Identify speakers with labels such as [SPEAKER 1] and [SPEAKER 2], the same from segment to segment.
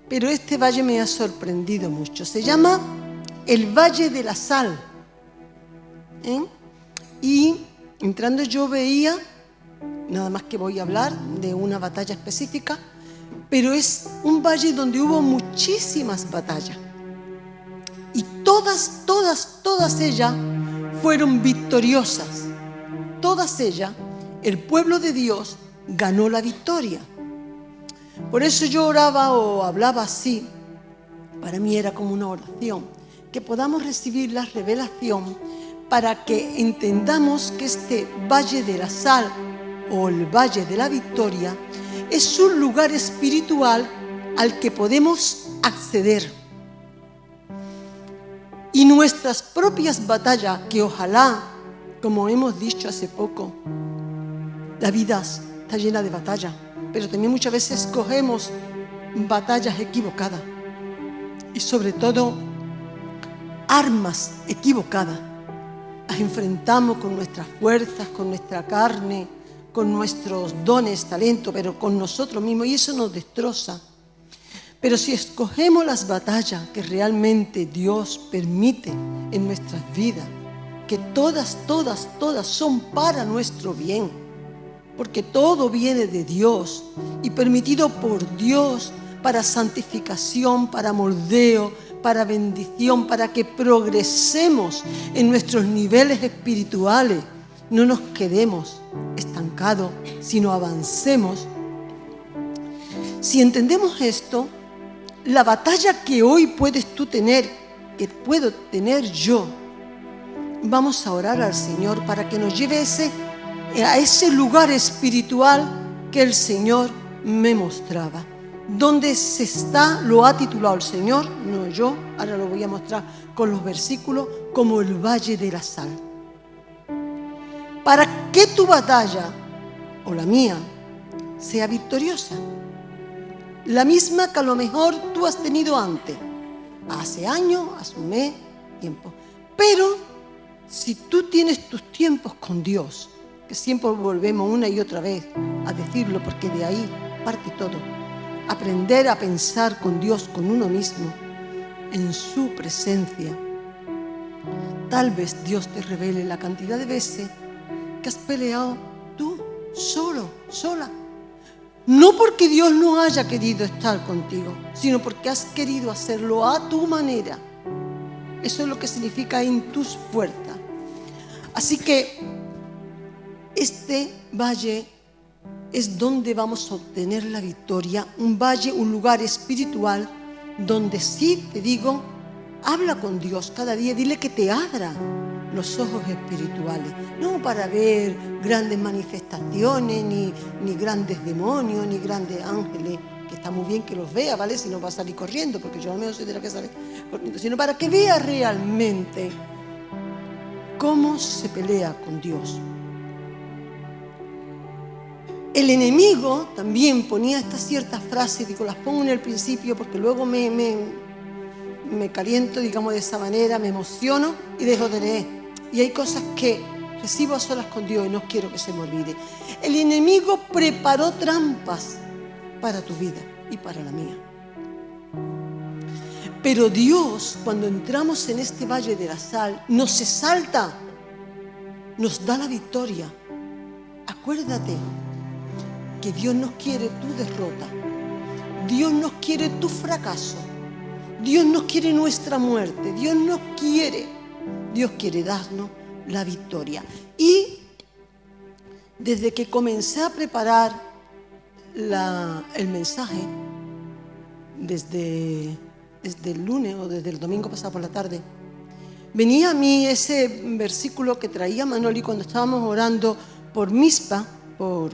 [SPEAKER 1] pero este valle me ha sorprendido mucho. Se llama el Valle de la Sal. Y entrando yo veía, nada más que voy a hablar de una batalla específica, pero es un valle donde hubo muchísimas batallas. Y todas ellas fueron victoriosas. Todas ellas, el pueblo de Dios ganó la victoria. Por eso yo oraba o hablaba así. Para mí era como una oración, que podamos recibir la revelación para que entendamos que este Valle de la Sal o el Valle de la Victoria es un lugar espiritual al que podemos acceder. Y nuestras propias batallas, que ojalá, como hemos dicho hace poco, la vida está llena de batallas, pero también muchas veces escogemos batallas equivocadas y sobre todo armas equivocadas. Las enfrentamos con nuestras fuerzas, con nuestra carne, con nuestros dones, talentos, pero con nosotros mismos, y eso nos destroza. Pero si escogemos las batallas que realmente Dios permite en nuestras vidas, que todas son para nuestro bien, porque todo viene de Dios y permitido por Dios para santificación, para moldeo, para bendición, para que progresemos en nuestros niveles espirituales, no nos quedemos estancados, sino avancemos. Si entendemos esto, la batalla que hoy puedes tú tener, que puedo tener yo, vamos a orar al Señor para que nos lleve a ese lugar espiritual que el Señor me mostraba. Donde lo ha titulado el Señor, no yo, ahora lo voy a mostrar con los versículos, como el Valle de la Sal. Para que tu batalla, o la mía, sea victoriosa. La misma que a lo mejor tú has tenido antes, hace años, hace un mes, tiempo. Pero si tú tienes tus tiempos con Dios, que siempre volvemos una y otra vez a decirlo, porque de ahí parte todo, aprender a pensar con Dios, con uno mismo, en su presencia. Tal vez Dios te revele la cantidad de veces que has peleado tú, solo, sola. No porque Dios no haya querido estar contigo, sino porque has querido hacerlo a tu manera. Eso es lo que significa en tus fuerzas. Así que este valle es donde vamos a obtener la victoria. Un valle, un lugar espiritual donde sí, te digo, habla con Dios cada día, dile que te abra los ojos espirituales, no para ver grandes manifestaciones, ni grandes demonios, ni grandes ángeles, que está muy bien que los vea, ¿vale? Si no va a salir corriendo, porque yo al menos soy de la que sale corriendo, sino para que vea realmente cómo se pelea con Dios. El enemigo también ponía estas ciertas frases, digo, las pongo en el principio porque luego me caliento, digamos, de esa manera, me emociono y dejo de leer. Y hay cosas que recibo a solas con Dios y no quiero que se me olvide. El enemigo preparó trampas para tu vida y para la mía. Pero Dios, cuando entramos en este Valle de la Sal, nos exalta, nos da la victoria. Acuérdate que Dios no quiere tu derrota, Dios no quiere tu fracaso, Dios no quiere nuestra muerte, Dios quiere darnos la victoria. Y desde que comencé a preparar el mensaje, desde el lunes o desde el domingo pasado por la tarde, venía a mí ese versículo que traía Manoli cuando estábamos orando por Mizpa, por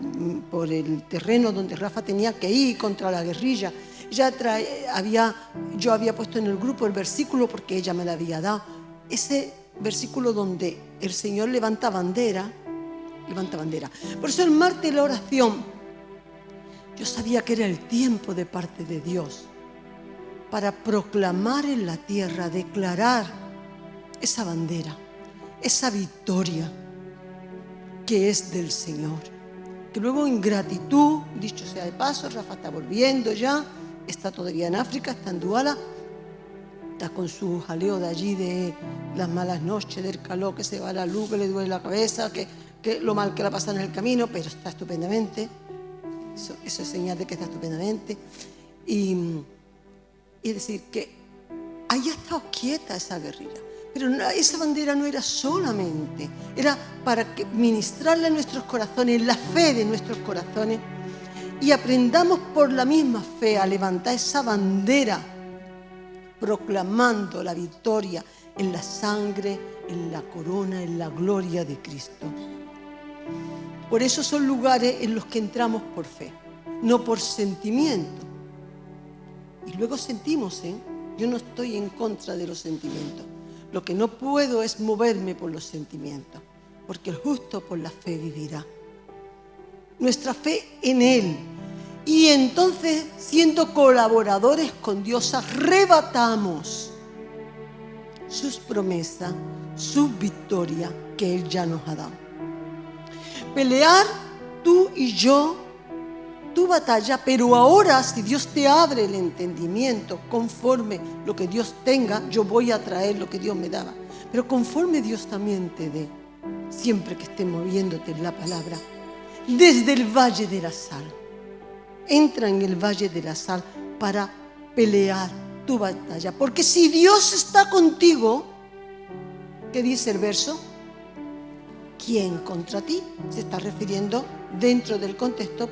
[SPEAKER 1] el terreno donde Rafa tenía que ir contra la guerrilla. Yo había puesto en el grupo el versículo porque ella me lo había dado. Ese versículo donde el Señor levanta bandera. Por eso el martes de la oración, yo sabía que era el tiempo de parte de Dios para proclamar en la tierra, declarar esa bandera, esa victoria que es del Señor. Que luego en gratitud, dicho sea de paso, Rafa está volviendo ya, está todavía en África, está en Duala, está con su jaleo de allí, de las malas noches, del calor, que se va la luz, que le duele la cabeza, que lo mal que la pasa en el camino, pero está estupendamente. Eso es señal de que está estupendamente. Y es decir, que haya estado quieta esa guerrilla. Pero esa bandera no era solamente, era para ministrarle a nuestros corazones, la fe de nuestros corazones, y aprendamos por la misma fe a levantar esa bandera, proclamando la victoria en la sangre, en la corona, en la gloria de Cristo. Por eso son lugares en los que entramos por fe, no por sentimiento. Y luego sentimos, yo no estoy en contra de los sentimientos. Lo que no puedo es moverme por los sentimientos, porque el justo por la fe vivirá. Nuestra fe en Él. Y entonces, siendo colaboradores con Dios, arrebatamos sus promesas, su victoria que Él ya nos ha dado. Pelear tú y yo tu batalla, pero ahora si Dios te abre el entendimiento conforme lo que Dios tenga, yo voy a traer lo que Dios me daba, pero conforme Dios también te dé, siempre que esté moviéndote en la palabra, desde el Valle de la Sal, entra en el Valle de la Sal para pelear tu batalla, porque si Dios está contigo, ¿qué dice el verso? ¿Quién contra ti? Se está refiriendo dentro del contexto,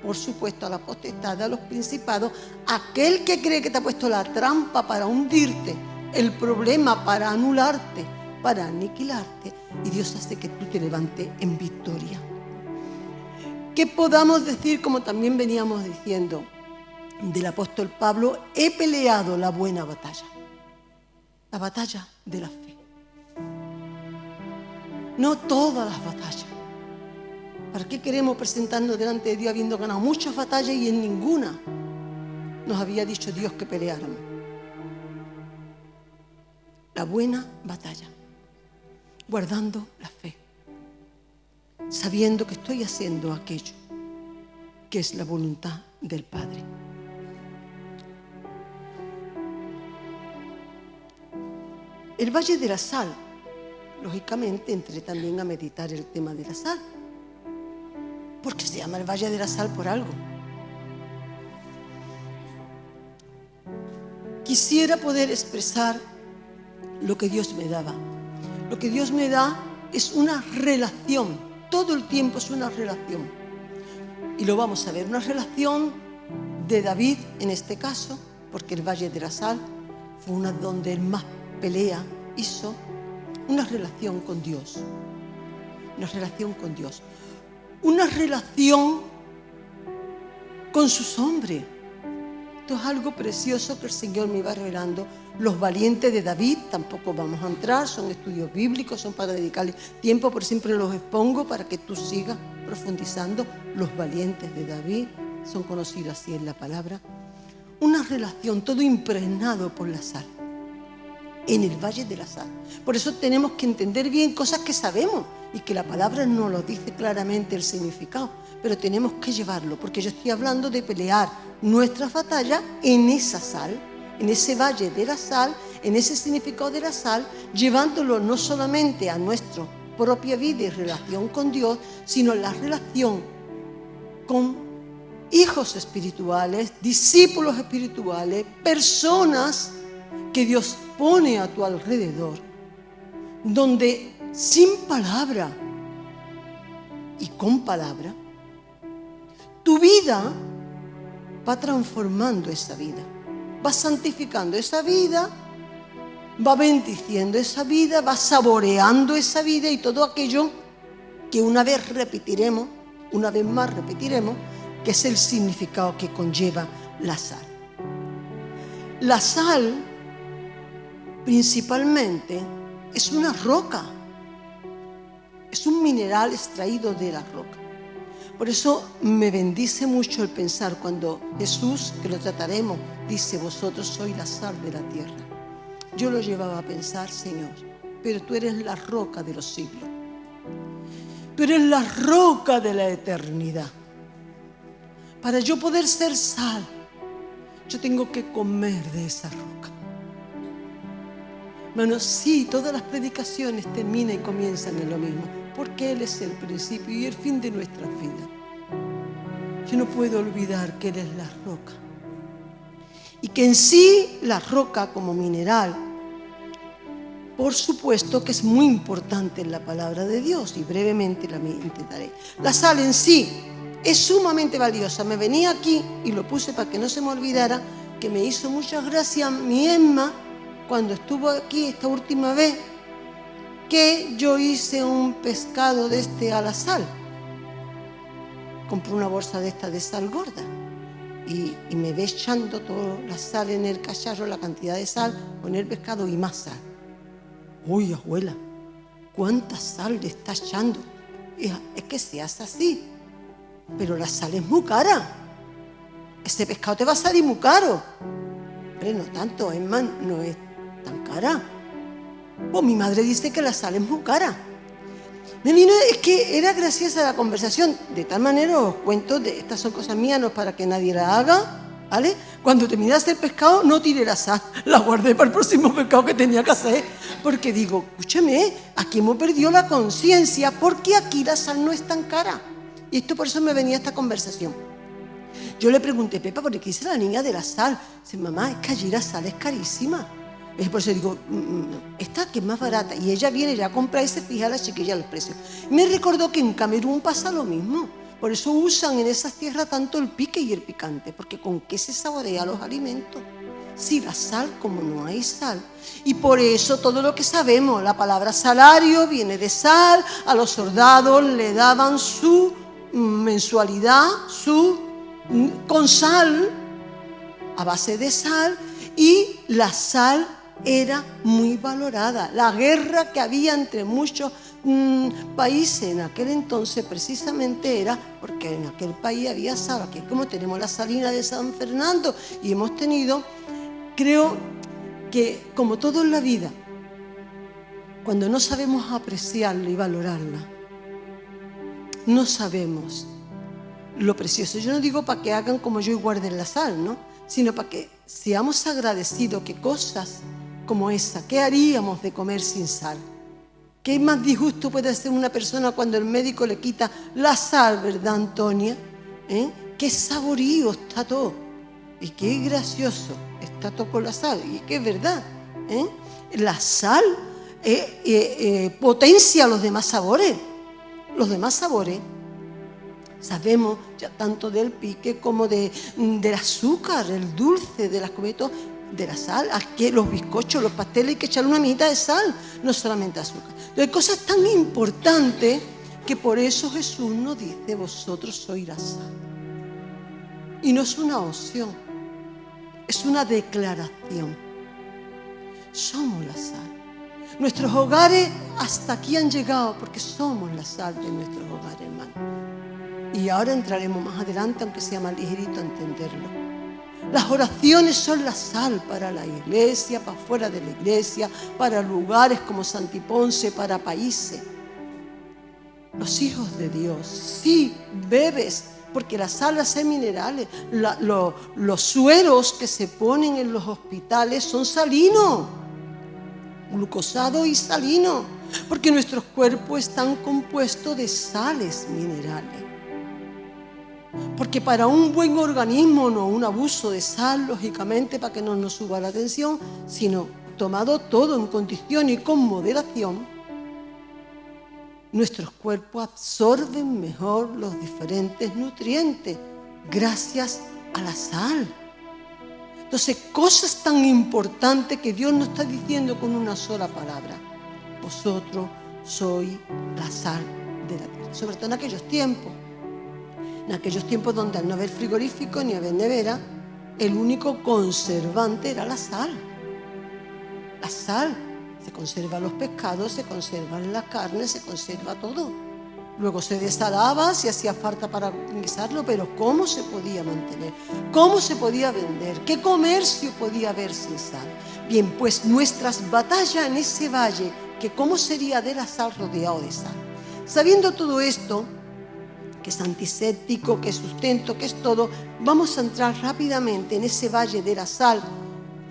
[SPEAKER 1] por supuesto, a la potestad, a los principados, aquel que cree que te ha puesto la trampa para hundirte, el problema para anularte, para aniquilarte, y Dios hace que tú te levantes en victoria. Que podamos decir, como también veníamos diciendo del apóstol Pablo, he peleado la buena batalla, la batalla de la fe. No todas las batallas. ¿Para qué queremos presentarnos delante de Dios habiendo ganado muchas batallas y en ninguna nos había dicho Dios que peleáramos? La buena batalla, guardando la fe, sabiendo que estoy haciendo aquello que es la voluntad del Padre. El Valle de la Sal, lógicamente entré también a meditar el tema de la sal, porque se llama el Valle de la Sal por algo. Quisiera poder expresar lo que Dios me daba. Lo que Dios me da es una relación, todo el tiempo es una relación. Y lo vamos a ver, una relación de David en este caso, porque el Valle de la Sal fue una donde él más pelea hizo, una relación con Dios. Una relación con Dios. Una relación con sus hombres. Esto es algo precioso que el Señor me iba revelando. Los valientes de David, tampoco vamos a entrar, son estudios bíblicos, son para dedicarles tiempo, pero siempre los expongo para que tú sigas profundizando. Los valientes de David son conocidos así en la palabra. Una relación, todo impregnado por la sal, en el Valle de la Sal. Por eso tenemos que entender bien cosas que sabemos y que la palabra no lo dice claramente el significado, pero tenemos que llevarlo, porque yo estoy hablando de pelear nuestras batallas en esa sal, en ese Valle de la Sal, en ese significado de la sal, llevándolo no solamente a nuestra propia vida y relación con Dios, sino la relación con hijos espirituales, discípulos espirituales, personas que Dios pone a tu alrededor, donde sin palabra y con palabra, tu vida va transformando esa vida, va santificando esa vida, va bendiciendo esa vida, va saboreando esa vida y todo aquello que una vez repetiremos, una vez más repetiremos, que es el significado que conlleva la sal. La sal principalmente es una roca, es un mineral extraído de la roca. Por eso me bendice mucho el pensar cuando Jesús, que lo trataremos, dice: vosotros sois la sal de la tierra. Yo lo llevaba a pensar: Señor, pero tú eres la roca de los siglos, tú eres la roca de la eternidad. Para yo poder ser sal, yo tengo que comer de esa roca. Hermanos, sí, todas las predicaciones terminan y comienzan en lo mismo, porque Él es el principio y el fin de nuestras vidas. Yo no puedo olvidar que Él es la roca. Y que en sí la roca como mineral, por supuesto que es muy importante en la palabra de Dios, y brevemente la intentaré. La sal en sí es sumamente valiosa. Me venía aquí y lo puse para que no se me olvidara, que me hizo mucha gracia mi Emma cuando estuvo aquí esta última vez, que yo hice un pescado de este a la sal. Compré una bolsa de esta de sal gorda y me ve echando toda la sal en el cacharro, la cantidad de sal, con el pescado y más sal. Uy, abuela, ¿cuánta sal le está echando? Hija, es que se hace así, pero la sal es muy cara. Ese pescado te va a salir muy caro. Pero no tanto, Emma, no es tan cara. Pues mi madre dice que la sal es muy cara. Es que era graciosa la conversación. De tal manera os cuento, estas son cosas mías, no es para que nadie la haga, ¿vale? Cuando terminé de hacer pescado, no tiré la sal, la guardé para el próximo pescado que tenía que hacer. Porque digo, escúchame, aquí hemos perdido la conciencia, porque aquí la sal no es tan cara. Y esto por eso me venía esta conversación. Yo le pregunté, Pepa, ¿por qué dice la niña de la sal? Dice, mamá, es que allí la sal es carísima. Es por eso digo, esta que es más barata. Y ella viene ya a comprar y se fija a la chiquilla los precios. Me recordó que en Camerún pasa lo mismo. Por eso usan en esas tierras tanto el pique y el picante, porque con qué se saborea los alimentos. Sí, la sal, como no hay sal. Y por eso todo lo que sabemos, la palabra salario viene de sal, a los soldados le daban su mensualidad, con sal, a base de sal, y la sal era muy valorada. La guerra que había entre muchos países en aquel entonces precisamente era porque en aquel país había sal. Aquí como tenemos la salina de San Fernando y hemos tenido, creo que como todo en la vida, cuando no sabemos apreciarla y valorarla, no sabemos lo precioso. Yo no digo para que hagan como yo y guarden la sal, ¿no? Sino para que seamos agradecidos que cosas como esa, ¿qué haríamos de comer sin sal? ¿Qué más disgusto puede hacer una persona cuando el médico le quita la sal, verdad, Antonia? Qué saborío está todo. Y qué gracioso está todo con la sal. Y es que es verdad. La sal potencia los demás sabores. Los demás sabores, sabemos ya tanto del pique como del azúcar, el dulce, de las comidas, de la sal. Aquí los bizcochos, los pasteles, hay que echarle una mitad de sal, no solamente azúcar. Hay cosas tan importantes que por eso Jesús nos dice, vosotros sois la sal. Y no es una opción, es una declaración. Somos la sal. Nuestros hogares hasta aquí han llegado porque somos la sal de nuestros hogares, hermano. Y ahora entraremos más adelante, aunque sea más ligerito, a entenderlo. Las oraciones son la sal para la iglesia, para fuera de la iglesia, para lugares como Santiponce, para países. Los hijos de Dios, sí, bebes, porque la sal hace minerales. Los sueros que se ponen en los hospitales son salinos, glucosado y salino, porque nuestros cuerpos están compuestos de sales minerales. Porque para un buen organismo, no un abuso de sal, lógicamente, para que no nos suba la tensión, sino tomado todo en condición y con moderación, nuestros cuerpos absorben mejor los diferentes nutrientes gracias a la sal. Entonces, cosas tan importantes que Dios nos está diciendo con una sola palabra. Vosotros sois la sal de la tierra. Sobre todo en aquellos tiempos. En aquellos tiempos donde al no haber frigorífico ni haber nevera, el único conservante era la sal. La sal. Se conservan los pescados, se conservan la carne, se conserva todo. Luego se desalaba si hacía falta para guisarlo, pero ¿cómo se podía mantener? ¿Cómo se podía vender? ¿Qué comercio podía haber sin sal? Bien, pues nuestras batallas en ese valle, que cómo sería de la sal rodeado de sal. Sabiendo todo esto, que es antiséptico, que es sustento, que es todo. Vamos a entrar rápidamente en ese valle de la sal,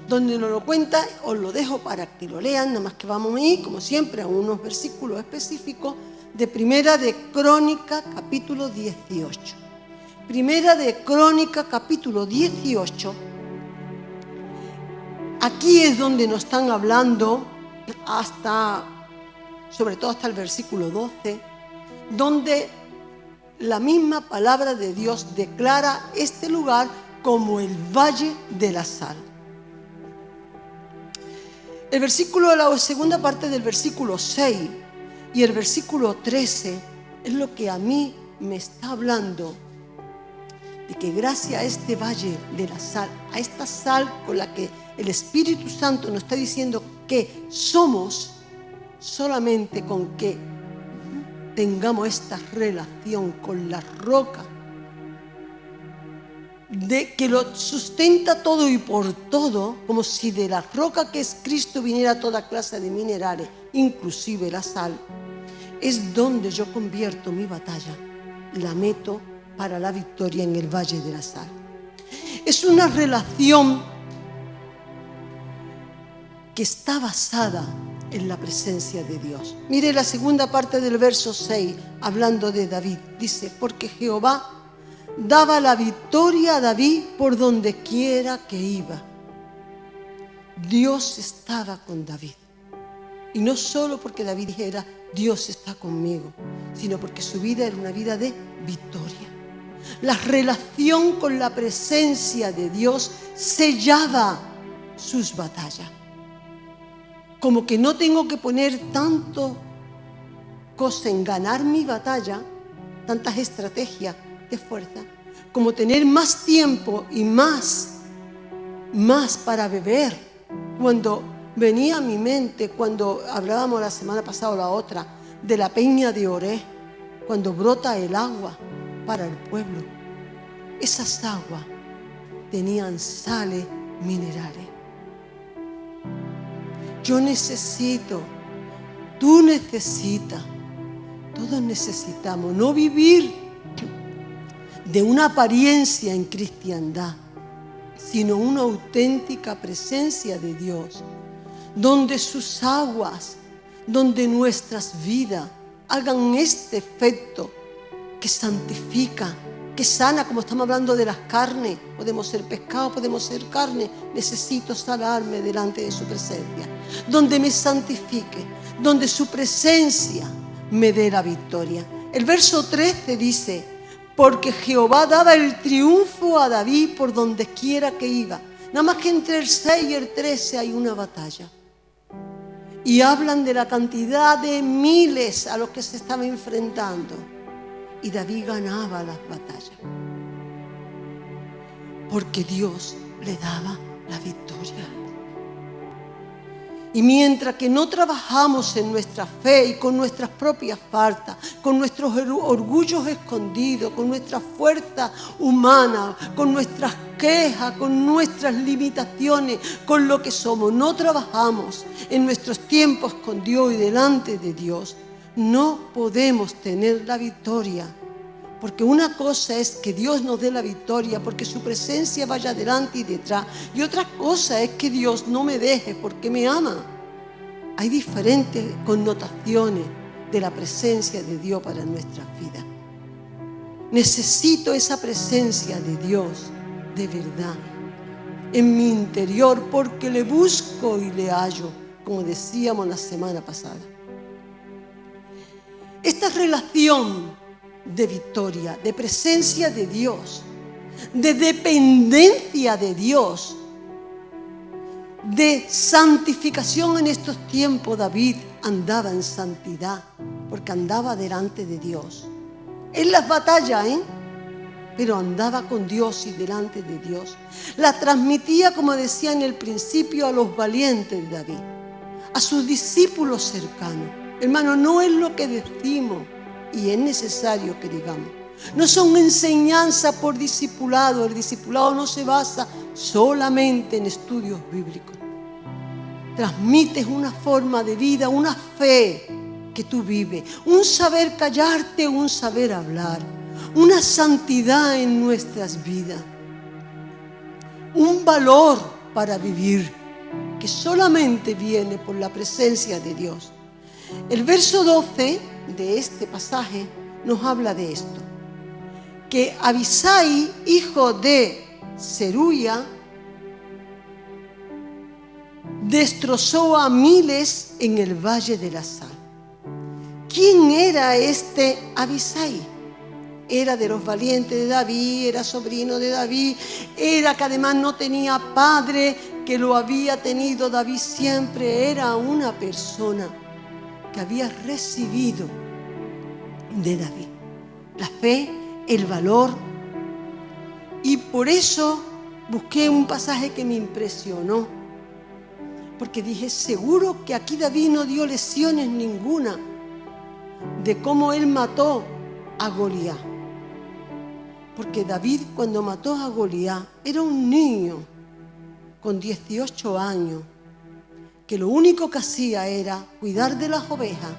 [SPEAKER 1] donde nos lo cuenta. Os lo dejo para que lo lean, nada más que vamos a ir, como siempre, a unos versículos específicos de Primera de Crónica, capítulo 18. Primera de Crónica, capítulo 18. Aquí es donde nos están hablando sobre todo hasta el versículo 12, donde la misma palabra de Dios declara este lugar como el Valle de la Sal. La segunda parte del versículo 6 y el versículo 13 es lo que a mí me está hablando de que gracias a este Valle de la Sal, a esta sal con la que el Espíritu Santo nos está diciendo que somos, solamente con que tengamos esta relación con la roca, de que lo sustenta todo y por todo, como si de la roca que es Cristo viniera toda clase de minerales, inclusive la sal, es donde yo convierto mi batalla, la meto para la victoria en el Valle de la Sal. Es una relación que está basada en la presencia de Dios. Mire la segunda parte del verso 6, hablando de David. Dice, porque Jehová daba la victoria a David por donde quiera que iba. Dios estaba con David. Y no solo porque David dijera, Dios está conmigo, sino porque su vida era una vida de victoria. La relación con la presencia de Dios sellaba sus batallas. Como que no tengo que poner tanto cosa en ganar mi batalla, tantas estrategias de fuerza, como tener más tiempo y más para beber. Cuando venía a mi mente, cuando hablábamos la semana pasada o la otra, de la peña de Oré, cuando brota el agua para el pueblo, esas aguas tenían sales minerales. Yo necesito, tú necesitas, todos necesitamos no vivir de una apariencia en cristiandad, sino una auténtica presencia de Dios, donde sus aguas, donde nuestras vidas hagan este efecto que santifica, que sana, como estamos hablando de las carnes. Podemos ser pescado, podemos ser carne. Necesito sanarme delante de su presencia, donde me santifique, donde su presencia me dé la victoria. El verso 13 dice, porque Jehová daba el triunfo a David por donde quiera que iba. Nada más que entre el 6 y el 13 hay una batalla. Y hablan de la cantidad de miles a los que se estaba enfrentando. Y David ganaba las batallas, porque Dios le daba la victoria. Y mientras que no trabajamos en nuestra fe y con nuestras propias faltas, con nuestros orgullos escondidos, con nuestra fuerza humana, con nuestras quejas, con nuestras limitaciones, con lo que somos, no trabajamos en nuestros tiempos con Dios y delante de Dios, no podemos tener la victoria. Porque una cosa es que Dios nos dé la victoria porque su presencia vaya delante y detrás. Y otra cosa es que Dios no me deje porque me ama. Hay diferentes connotaciones de la presencia de Dios para nuestras vidas. Necesito esa presencia de Dios de verdad en mi interior porque le busco y le hallo, como decíamos la semana pasada. Esta relación de victoria, de presencia de Dios, de dependencia de Dios, de santificación en estos tiempos. David andaba en santidad porque andaba delante de Dios. En las batallas, pero andaba con Dios y delante de Dios. La transmitía, como decía en el principio, a los valientes de David, a sus discípulos cercanos. Hermano, no es lo que decimos y es necesario que digamos. No son enseñanzas por discipulado. El discipulado no se basa solamente en estudios bíblicos. Transmites una forma de vida, una fe que tú vives, un saber callarte, un saber hablar, una santidad en nuestras vidas, un valor para vivir que solamente viene por la presencia de Dios. El verso 12 de este pasaje nos habla de esto, que Abisai, hijo de Zeruía, destrozó a miles en el valle de la sal. ¿Quién era este Abisai? Era de los valientes de David, era sobrino de David, era que además no tenía padre, que lo había tenido David siempre. Era una persona que había recibido de David la fe, el valor, y por eso busqué un pasaje que me impresionó, porque dije, seguro que aquí David no dio lecciones ninguna de cómo él mató a Goliat. Porque David, cuando mató a Goliat, era un niño con 18 años, que lo único que hacía era cuidar de las ovejas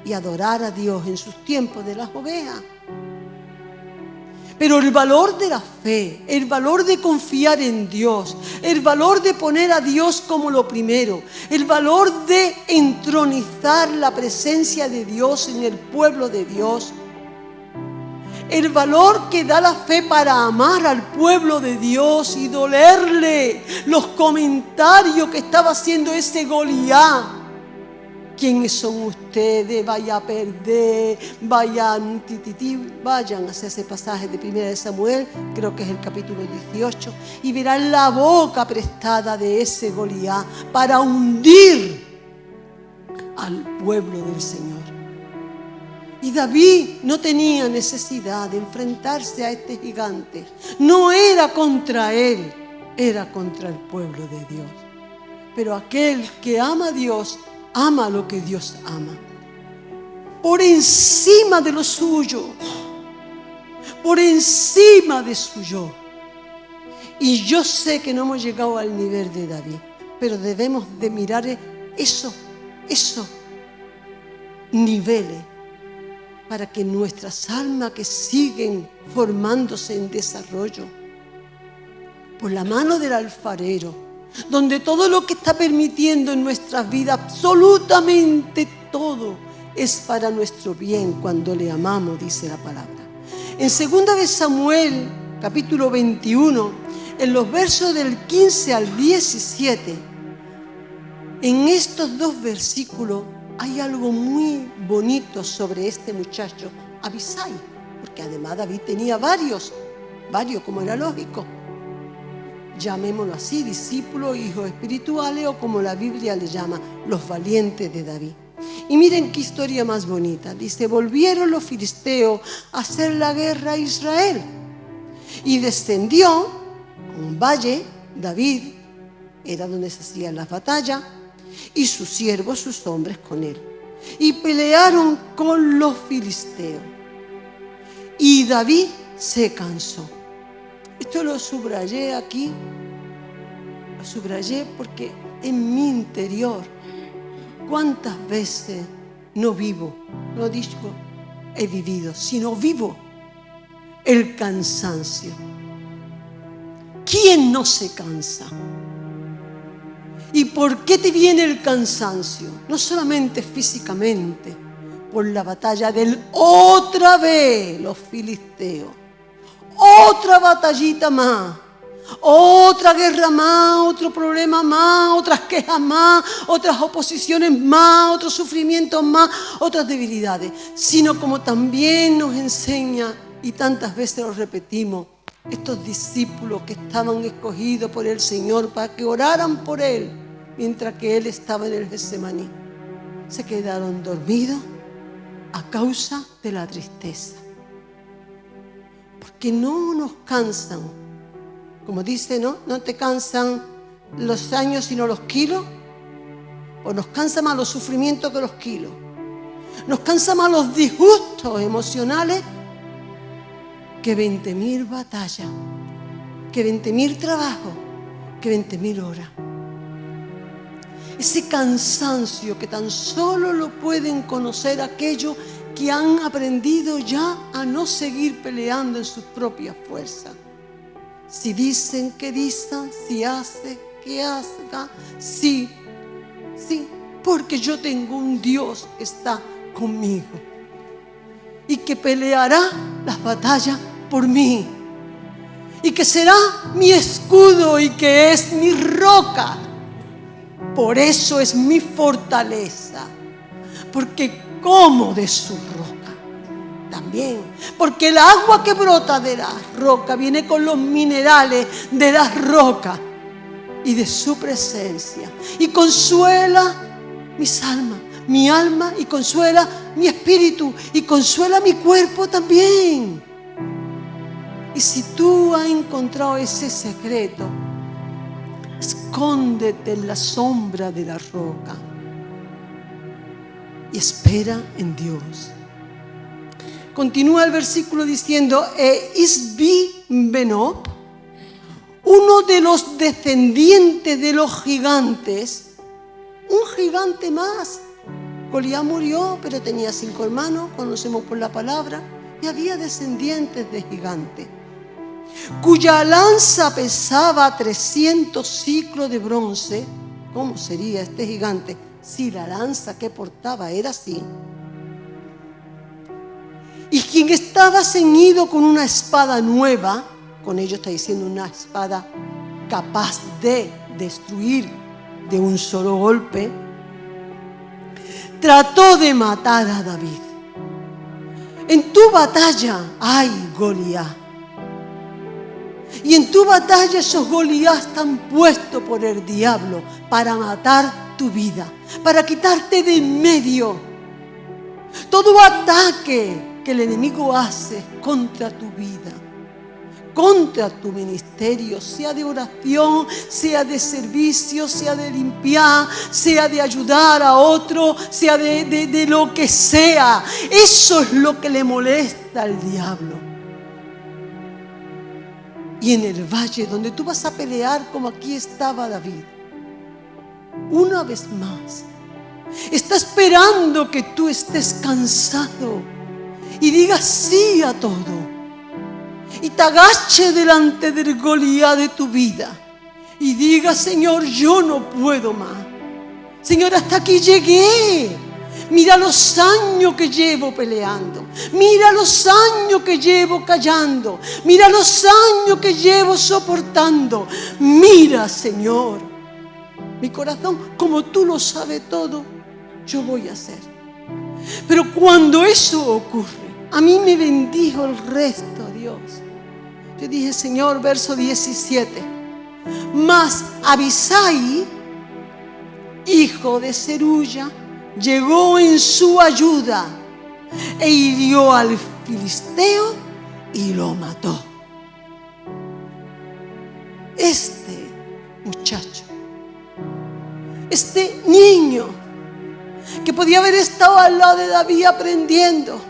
[SPEAKER 1] y adorar a Dios en sus tiempos de las ovejas. Pero el valor de la fe, el valor de confiar en Dios, el valor de poner a Dios como lo primero, el valor de entronizar la presencia de Dios en el pueblo de Dios, el valor que da la fe para amar al pueblo de Dios y dolerle los comentarios que estaba haciendo ese Goliat. ¿Quiénes son ustedes? Vaya a perder, vayan hacia ese pasaje de 1 Samuel, creo que es el capítulo 18, y verán la boca prestada de ese Goliat para hundir al pueblo del Señor. Y David no tenía necesidad de enfrentarse a este gigante. No era contra él, era contra el pueblo de Dios. Pero aquel que ama a Dios, ama lo que Dios ama. Por encima de lo suyo, por encima de su yo. Y yo sé que no hemos llegado al nivel de David, pero debemos de mirar esos niveles, para que nuestras almas que siguen formándose en desarrollo, por la mano del alfarero, donde todo lo que está permitiendo en nuestras vidas, absolutamente todo, es para nuestro bien cuando le amamos, dice la palabra. En 2 de Samuel, capítulo 21, en los versos del 15 al 17, en estos dos versículos hay algo muy bonito sobre este muchacho, Abisai, porque además David tenía varios, como era lógico. Llamémoslo así, discípulos, hijos espirituales, o como la Biblia le llama, los valientes de David. Y miren qué historia más bonita. Dice, volvieron los filisteos a hacer la guerra a Israel. Y descendió a un valle, David, era donde se hacían las batallas, y sus siervos, sus hombres con él. Y pelearon con los filisteos. Y David se cansó. Esto lo subrayé aquí, lo subrayé porque en mi interior, ¿cuántas veces no vivo? No digo he vivido, sino vivo el cansancio. ¿Quién no se cansa? ¿Y por qué te viene el cansancio? No solamente físicamente, por la batalla del otra vez los filisteos. Otra batallita más, otra guerra más, otro problema más, otras quejas más, otras oposiciones más, otros sufrimientos más, otras debilidades. Sino como también nos enseña, y tantas veces lo repetimos, estos discípulos que estaban escogidos por el Señor para que oraran por Él, mientras que Él estaba en el Getsemaní, se quedaron dormidos a causa de la tristeza. Porque no nos cansan, como dice, no te cansan los años sino los kilos, o nos cansan más los sufrimientos que los kilos, nos cansan más los disgustos emocionales que 20.000 batallas, que 20.000 trabajos, que 20.000 horas. Ese cansancio que tan solo lo pueden conocer aquellos que han aprendido ya a no seguir peleando en sus propias fuerzas. Si dicen que dicen, si hace que haga, sí, porque yo tengo un Dios que está conmigo y que peleará las batallas por mí y que será mi escudo y que es mi roca. Por eso es mi fortaleza, porque como de su roca también, porque el agua que brota de la roca viene con los minerales de la roca y de su presencia y consuela mis almas, mi alma, y consuela mi espíritu y consuela mi cuerpo también. Y si tú has encontrado ese secreto, escóndete en la sombra de la roca y espera en Dios. Continúa el versículo diciendo: Isbi Benob, uno de los descendientes de los gigantes, un gigante más. Goliat murió, pero tenía 5 hermanos, conocemos por la palabra, y había descendientes de gigantes, cuya lanza pesaba 300 ciclos de bronce. ¿Cómo sería este gigante si la lanza que portaba era así? Y quien estaba ceñido con una espada nueva, con ello está diciendo una espada capaz de destruir de un solo golpe, trató de matar a David. En tu batalla hay Goliat. Y en tu batalla esos Goliat están puestos por el diablo para matar tu vida, para quitarte de en medio. Todo ataque que el enemigo hace contra tu vida, contra tu ministerio, sea de oración, sea de servicio, sea de limpiar, sea de ayudar a otro, sea de lo que sea. Eso es lo que le molesta al diablo. Y en el valle donde tú vas a pelear como aquí estaba David, una vez más, está esperando que tú estés cansado y digas sí a todo. Y te agache delante del Goliat de tu vida y diga: Señor, yo no puedo más. Señor, hasta aquí llegué. Mira los años que llevo peleando. Mira los años que llevo callando. Mira los años que llevo soportando. Mira, Señor, mi corazón, como tú lo sabes todo, yo voy a hacer. Pero cuando eso ocurre, a mí me bendijo el resto, Dios. Yo dije: Señor, verso 17, mas Abisai, hijo de Zeruya, llegó en su ayuda e hirió al filisteo y lo mató. Este muchacho, este niño, que podía haber estado al lado de David aprendiendo,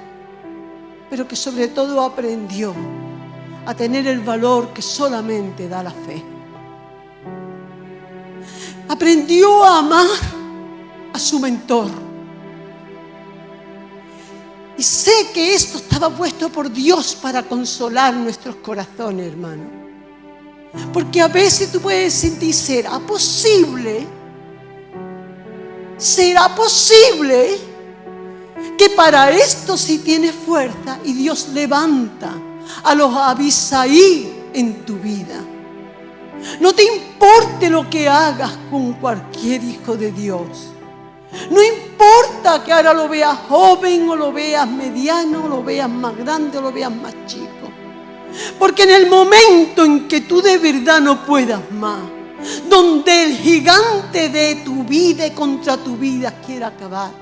[SPEAKER 1] pero que sobre todo aprendió a tener el valor que solamente da la fe. Aprendió a amar a su mentor. Y sé que esto estaba puesto por Dios para consolar nuestros corazones, hermano. Porque a veces tú puedes sentir: ¿será posible? ¿Será posible que para esto sí tienes fuerza? Y Dios levanta a los Abisai en tu vida. No te importe lo que hagas con cualquier hijo de Dios. No importa que ahora lo veas joven o lo veas mediano, o lo veas más grande o lo veas más chico. Porque en el momento en que tú de verdad no puedas más, donde el gigante de tu vida y contra tu vida quiera acabar,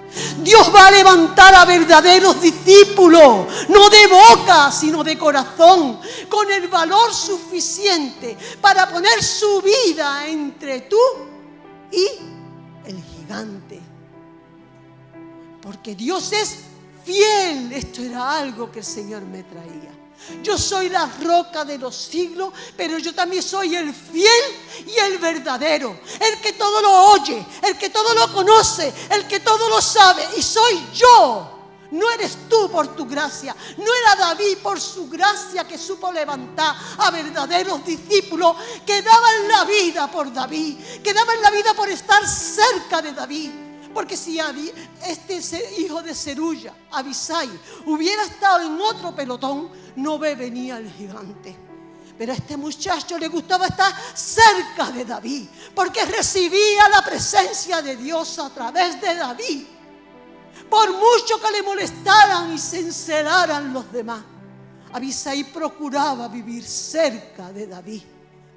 [SPEAKER 1] Dios va a levantar a verdaderos discípulos, no de boca, sino de corazón, con el valor suficiente para poner su vida entre tú y el gigante. Porque Dios es fiel. Esto era algo que el Señor me traía. Yo soy la roca de los siglos, pero yo también soy el fiel y el verdadero, el que todo lo oye, el que todo lo conoce, el que todo lo sabe. Y soy yo, No eres tú por tu gracia. No era David por su gracia que supo levantar a verdaderos discípulos que daban la vida por David, que daban la vida por estar cerca de David. Porque si este hijo de Zeruya, Abisai, hubiera estado en otro pelotón, no venía el gigante. Pero a este muchacho le gustaba estar cerca de David, porque recibía la presencia de Dios a través de David. Por mucho que le molestaran y se encelaran los demás, Abisai procuraba vivir cerca de David,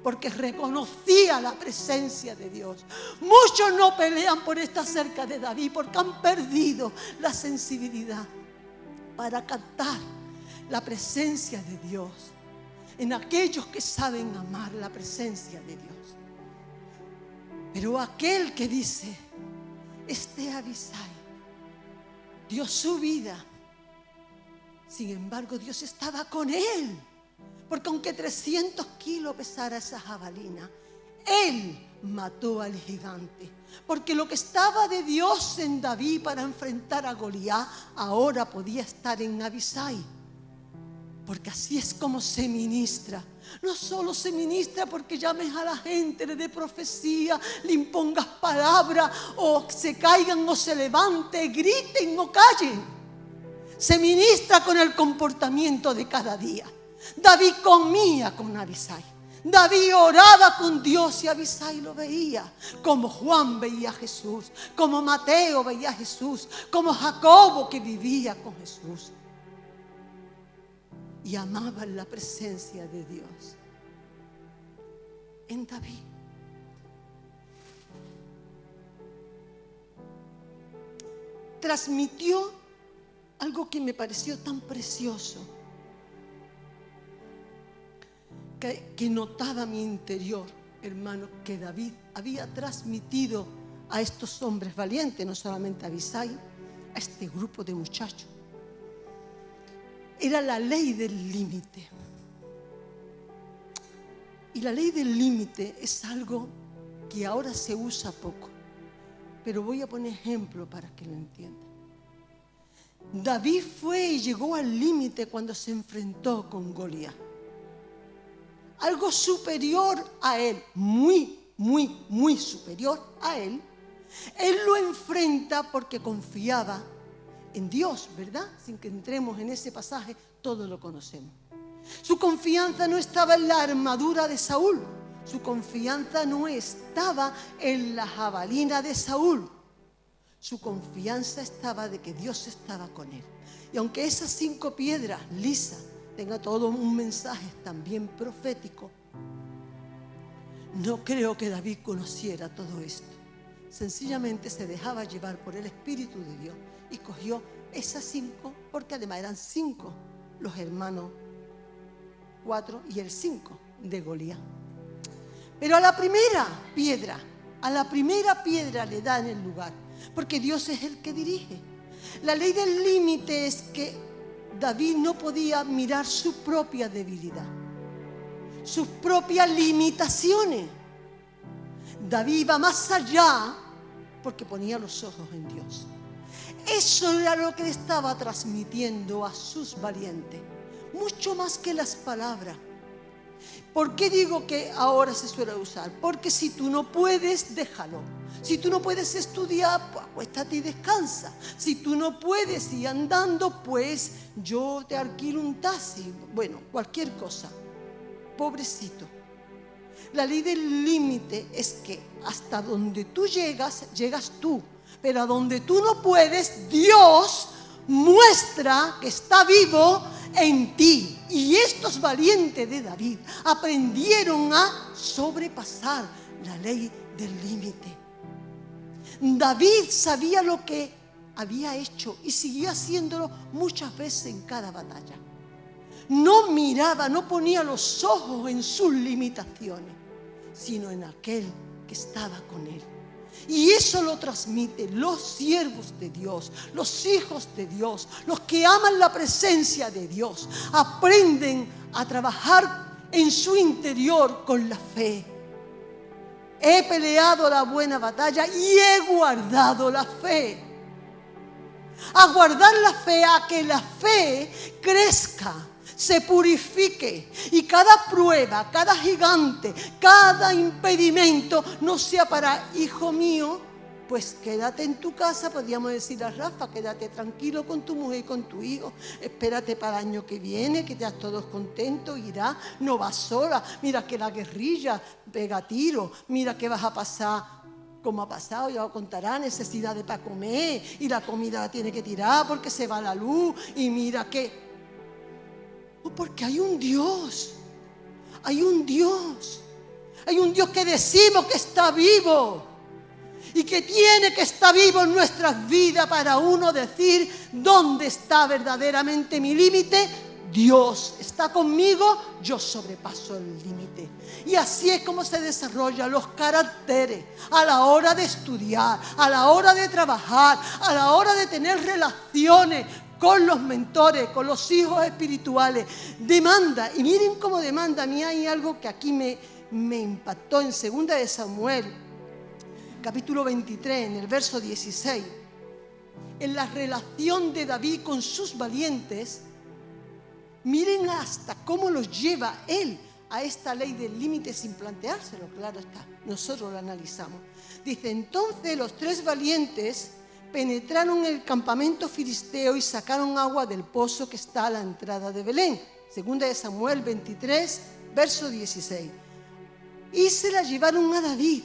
[SPEAKER 1] porque reconocía la presencia de Dios. Muchos no pelean por estar cerca de David, porque han perdido la sensibilidad para captar la presencia de Dios en aquellos que saben amar la presencia de Dios. Pero aquel que dice, este Abisai dio su vida, sin embargo Dios estaba con él, porque aunque 300 kilos pesara esa jabalina, él mató al gigante, porque lo que estaba de Dios en David para enfrentar a Goliat, ahora podía estar en Abisai. Porque así es como se ministra. No solo se ministra porque llames a la gente, le dé profecía, le impongas palabras, o se caigan o se levanten, griten o callen. Se ministra con el comportamiento de cada día. David comía con Abisai. David oraba con Dios y Abisai lo veía. Como Juan veía a Jesús, como Mateo veía a Jesús, como Jacobo que vivía con Jesús. Y amaban la presencia de Dios en David. Transmitió algo que me pareció tan precioso, que notaba mi interior, hermano, que David había transmitido a estos hombres valientes, no solamente a Abisai, a este grupo de muchachos. Era la ley del límite. Y la ley del límite es algo que ahora se usa poco. Pero voy a poner ejemplo para que lo entiendan. David fue y llegó al límite cuando se enfrentó con Goliat. Algo superior a él, muy superior a él. Él lo enfrenta porque confiaba en Dios, ¿verdad? Sin que entremos en ese pasaje, todos lo conocemos. Su confianza no estaba en la armadura de Saúl. Su confianza no estaba en la jabalina de Saúl. Su confianza estaba de que Dios estaba con él. Y aunque esas 5 piedras lisas tenga todo un mensaje también profético, no creo que David conociera todo esto. Sencillamente se dejaba llevar por el Espíritu de Dios y cogió esas 5, porque además eran 5 los hermanos, 4 y el 5 de Goliat. Pero a la primera piedra le dan el lugar, porque Dios es el que dirige. La ley del límite es que David no podía mirar su propia debilidad, sus propias limitaciones. David iba más allá porque ponía los ojos en Dios. Eso era lo que le estaba transmitiendo a sus valientes, mucho más que las palabras. ¿Por qué digo que ahora se suele usar? Porque si tú no puedes, déjalo. Si tú no puedes estudiar, pues acuéstate y descansa. Si tú no puedes ir andando, pues yo te alquilo un taxi. Bueno, cualquier cosa. Pobrecito. La ley del límite es que hasta donde tú llegas, llegas tú. Pero a donde tú no puedes, Dios muestra que está vivo en ti. Y estos valientes de David aprendieron a sobrepasar la ley del límite. David sabía lo que había hecho y siguió haciéndolo muchas veces en cada batalla. No miraba, no ponía los ojos en sus limitaciones, sino en aquel que estaba con él. Y eso lo transmiten los siervos de Dios, los hijos de Dios, los que aman la presencia de Dios. Aprenden a trabajar en su interior con la fe. He peleado la buena batalla y he guardado la fe. a guardar la fe, a que la fe crezca, se purifique y cada prueba, cada gigante, cada impedimento no sea para, hijo mío, pues quédate en tu casa, podríamos decir a Rafa, quédate tranquilo con tu mujer y con tu hijo, espérate para el año que viene, que ya todos contentos, irá, no vas sola, mira que la guerrilla pega tiro, mira que vas a pasar como ha pasado, ya os contará, necesidades para comer y la comida la tiene que tirar porque se va la luz y mira que... Porque hay un Dios, hay un Dios que decimos que está vivo y que tiene que estar vivo en nuestras vidas para uno decir dónde está verdaderamente mi límite. Dios está conmigo, yo sobrepaso el límite. Y así es como se desarrollan los caracteres a la hora de estudiar, a la hora de trabajar, a la hora de tener relaciones con los mentores, con los hijos espirituales. Demanda, y miren cómo demanda. A mí hay algo que aquí me impactó en 2 de Samuel, capítulo 23, en el verso 16. En la relación de David con sus valientes, miren hasta cómo los lleva él a esta ley del límite sin planteárselo, claro está, nosotros lo analizamos. Dice, entonces los 3 valientes penetraron el campamento filisteo y sacaron agua del pozo que está a la entrada de Belén. 2 de Samuel 23, verso 16. Y se la llevaron a David,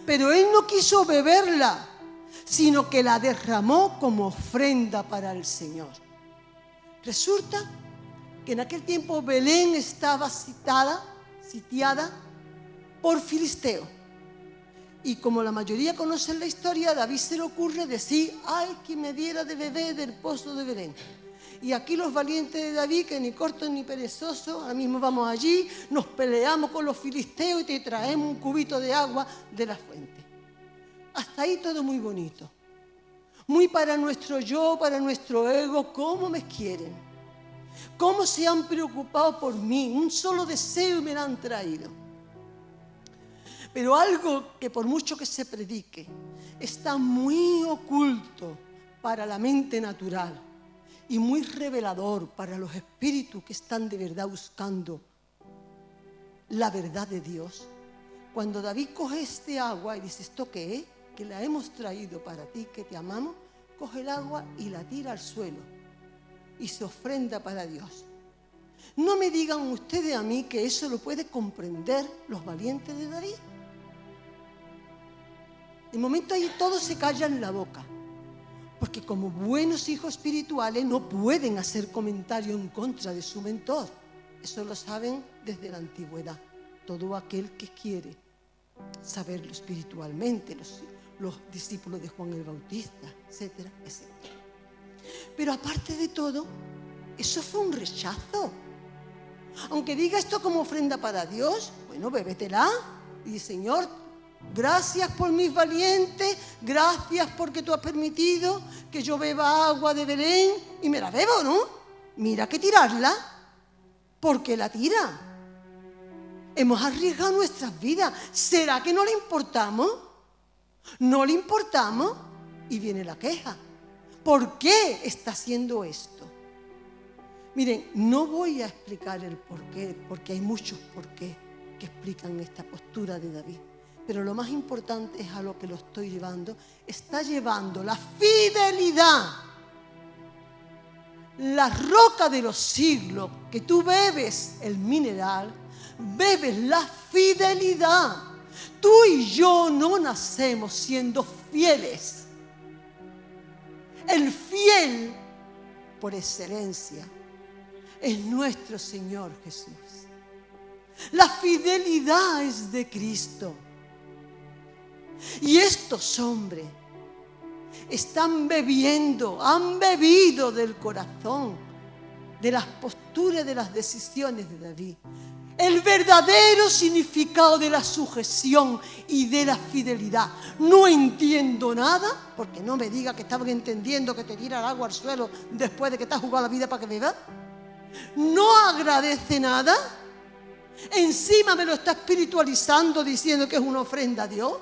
[SPEAKER 1] pero él no quiso beberla, sino que la derramó como ofrenda para el Señor. Resulta que en aquel tiempo Belén estaba sitiada por filisteos. Y como la mayoría conocen la historia, a David se le ocurre decir, ay, que me diera de beber del pozo de Belén. Y aquí los valientes de David, que ni cortos ni perezosos, ahora mismo vamos allí, nos peleamos con los filisteos y te traemos un cubito de agua de la fuente. Hasta ahí todo muy bonito. Muy para nuestro yo, para nuestro ego, cómo me quieren. Cómo se han preocupado por mí, un solo deseo y me lo han traído. Pero algo que por mucho que se predique, está muy oculto para la mente natural y muy revelador para los espíritus que están de verdad buscando la verdad de Dios. Cuando David coge este agua y dice, ¿esto qué es? Que la hemos traído para ti, que te amamos, coge el agua y la tira al suelo y se ofrenda para Dios. No me digan ustedes a mí que eso lo puede comprender los valientes de David. De momento ahí todos se callan la boca, porque como buenos hijos espirituales no pueden hacer comentario en contra de su mentor. Eso lo saben desde la antigüedad. Todo aquel que quiere saberlo espiritualmente, los discípulos de Juan el Bautista, etcétera, etcétera. Pero aparte de todo, eso fue un rechazo. Aunque diga esto como ofrenda para Dios, bueno, bébetela y dice, Señor, gracias por mis valientes, gracias porque tú has permitido que yo beba agua de Belén y me la bebo, ¿no? Mira que tirarla, ¿por qué la tira? Hemos arriesgado nuestras vidas. ¿Será que no le importamos? ¿No le importamos? Y viene la queja. ¿Por qué está haciendo esto? Miren, no voy a explicar el por qué, porque hay muchos por qué que explican esta postura de David. Pero lo más importante es a lo que lo estoy llevando. Está llevando la fidelidad, la roca de los siglos, que tú bebes el mineral, bebes la fidelidad. Tú y yo no nacemos siendo fieles. El fiel, por excelencia, es nuestro Señor Jesús. La fidelidad es de Cristo. Y estos hombres están bebiendo, han bebido del corazón, de las posturas, de las decisiones de David. El verdadero significado de la sujeción y de la fidelidad. No entiendo nada, porque no me diga que estaban entendiendo que te tira el agua al suelo después de que te has jugado la vida para que bebas. No agradece nada. Encima me lo está espiritualizando diciendo que es una ofrenda a Dios.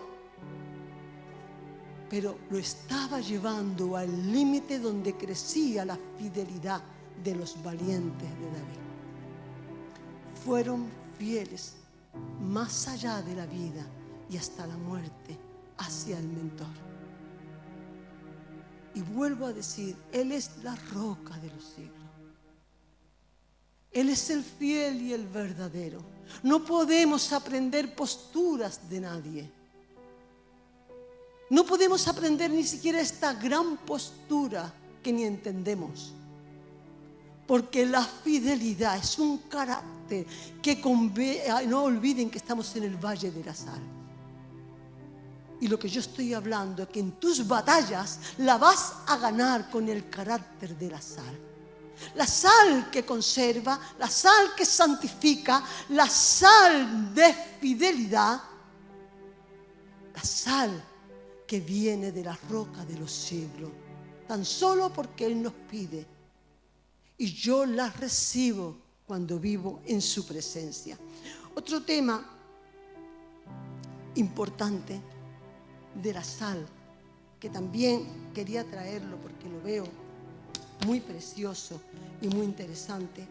[SPEAKER 1] pero lo estaba llevando al límite donde crecía la fidelidad de los valientes de David. Fueron fieles más allá de la vida y hasta la muerte hacia el mentor. Y vuelvo a decir, Él es la roca de los siglos. Él es el fiel y el verdadero. No podemos aprender posturas de nadie. No podemos aprender ni siquiera esta gran postura que ni entendemos. Porque la fidelidad es un carácter que no olviden que estamos en el Valle de la Sal. Y lo que yo estoy hablando es que en tus batallas la vas a ganar con el carácter de la sal. La sal que conserva, la sal que santifica, la sal de fidelidad, la sal que viene de la roca de los siglos, tan solo porque Él nos pide. Y yo la recibo cuando vivo en su presencia. Otro tema importante de la sal, que también quería traerlo porque lo veo muy precioso y muy interesante,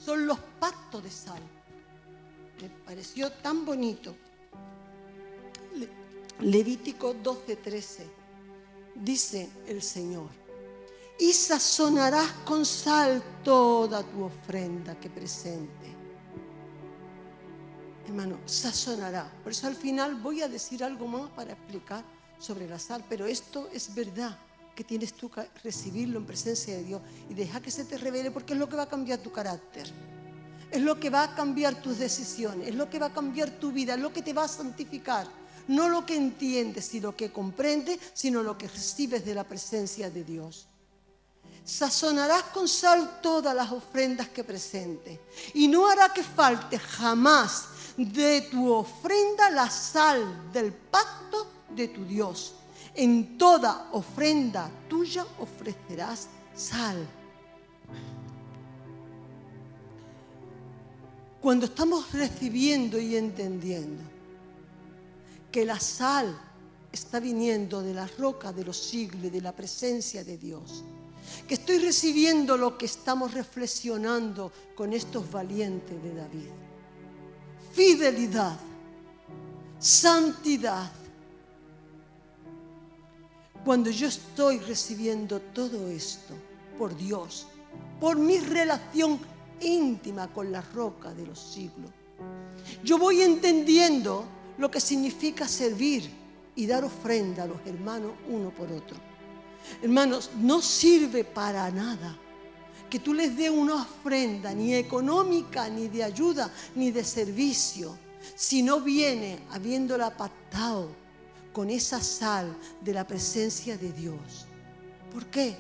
[SPEAKER 1] son los pactos de sal. Me pareció tan bonito. Levítico 12:13 dice el Señor: y sazonarás con sal toda tu ofrenda que presente. Hermano, sazonará. Por eso al final voy a decir algo más para explicar sobre la sal, pero esto es verdad, que tienes tú que recibirlo en presencia de Dios y dejar que se te revele, porque es lo que va a cambiar tu carácter, es lo que va a cambiar tus decisiones, es lo que va a cambiar tu vida, es lo que te va a santificar. No lo que entiendes y lo que comprendes, sino lo que recibes de la presencia de Dios. Sazonarás con sal todas las ofrendas que presentes, y no hará que falte jamás de tu ofrenda la sal del pacto de tu Dios. En toda ofrenda tuya ofrecerás sal. Cuando estamos recibiendo y entendiendo que la sal está viniendo de la roca de los siglos y de la presencia de Dios, que estoy recibiendo lo que estamos reflexionando con estos valientes de David: fidelidad, santidad. Cuando yo estoy recibiendo todo esto por Dios, por mi relación íntima con la roca de los siglos, yo voy entendiendo lo que significa servir y dar ofrenda a los hermanos uno por otro. Hermanos, no sirve para nada que tú les des una ofrenda, ni económica, ni de ayuda, ni de servicio, si no viene habiéndola pactado con esa sal de la presencia de Dios. ¿Por qué?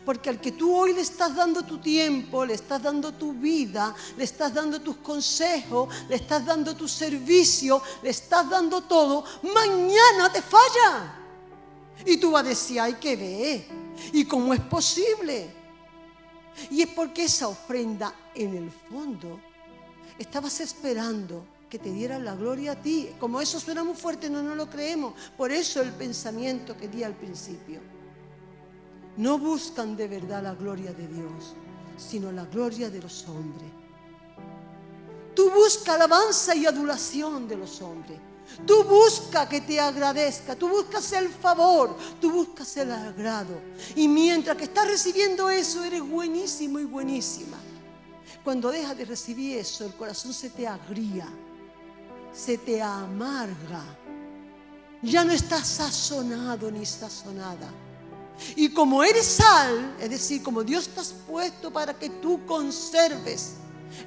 [SPEAKER 1] Porque al que tú hoy le estás dando tu tiempo, le estás dando tu vida, le estás dando tus consejos, le estás dando tu servicio, le estás dando todo, mañana te falla. Y tú vas a decir: ay, qué ve, ¿y cómo es posible? Y es porque esa ofrenda, en el fondo, estabas esperando que te diera la gloria a ti. Como eso suena muy fuerte, no lo creemos. Por eso el pensamiento que di al principio. No buscan de verdad la gloria de Dios, sino la gloria de los hombres. Tú buscas alabanza y adulación de los hombres. Tú buscas que te agradezca, tú buscas el favor, tú buscas el agrado. Y mientras que estás recibiendo eso, eres buenísimo y buenísima. Cuando dejas de recibir eso, el corazón se te agria, se te amarga. Ya no estás sazonado ni sazonada. Y como eres sal, es decir, como Dios te has puesto para que tú conserves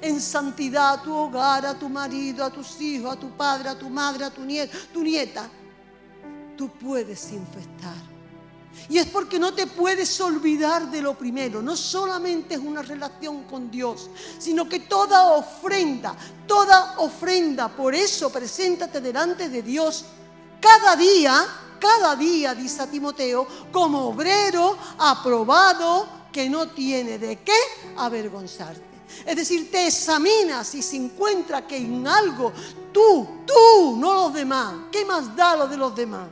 [SPEAKER 1] en santidad a tu hogar, a tu marido, a tus hijos, a tu padre, a tu madre, a tu nieta, tú puedes infestar. Y es porque no te puedes olvidar de lo primero. No solamente es una relación con Dios, sino que toda ofrenda, por eso preséntate delante de Dios cada día, dice a Timoteo, como obrero aprobado, que no tiene de qué avergonzarte. Es decir, te examinas y se encuentra que en algo tú, no los demás. ¿Qué más da lo de los demás?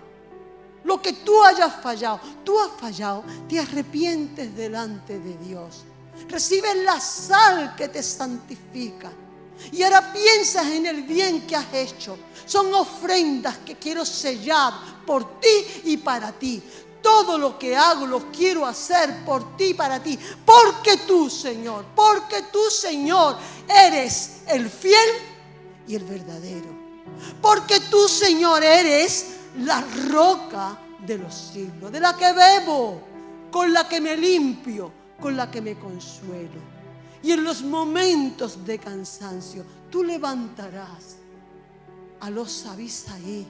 [SPEAKER 1] lo que tú hayas fallado. Tú has fallado, te arrepientes delante de Dios. Recibes la sal que te santifica. Y ahora piensas en el bien que has hecho. Son ofrendas que quiero sellar por ti y para ti. Todo lo que hago lo quiero hacer por ti y para ti. Porque tú, Señor, eres el fiel y el verdadero. Porque tú, Señor, eres la roca de los siglos, de la que bebo, con la que me limpio, con la que me consuelo. Y en los momentos de cansancio, tú levantarás a los Abisai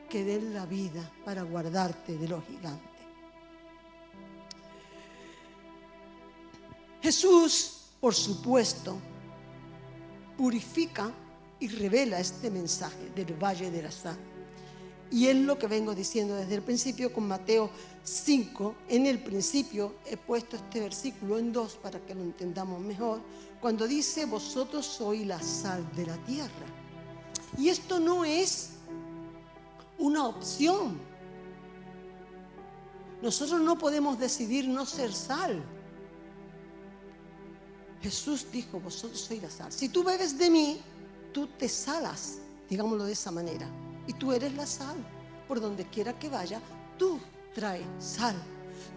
[SPEAKER 1] que den la vida para guardarte de los gigantes. Jesús, por supuesto, purifica y revela este mensaje del Valle de la Sal. Y es lo que vengo diciendo desde el principio con Mateo 5. En el principio he puesto este versículo en 2 para que lo entendamos mejor. Cuando dice, vosotros sois la sal de la tierra. Y esto no es una opción. Nosotros no podemos decidir no ser sal. Jesús dijo, vosotros sois la sal. Si tú bebes de mí, tú te salas, digámoslo de esa manera. Y tú eres la sal. Por donde quiera que vaya, tú traes sal.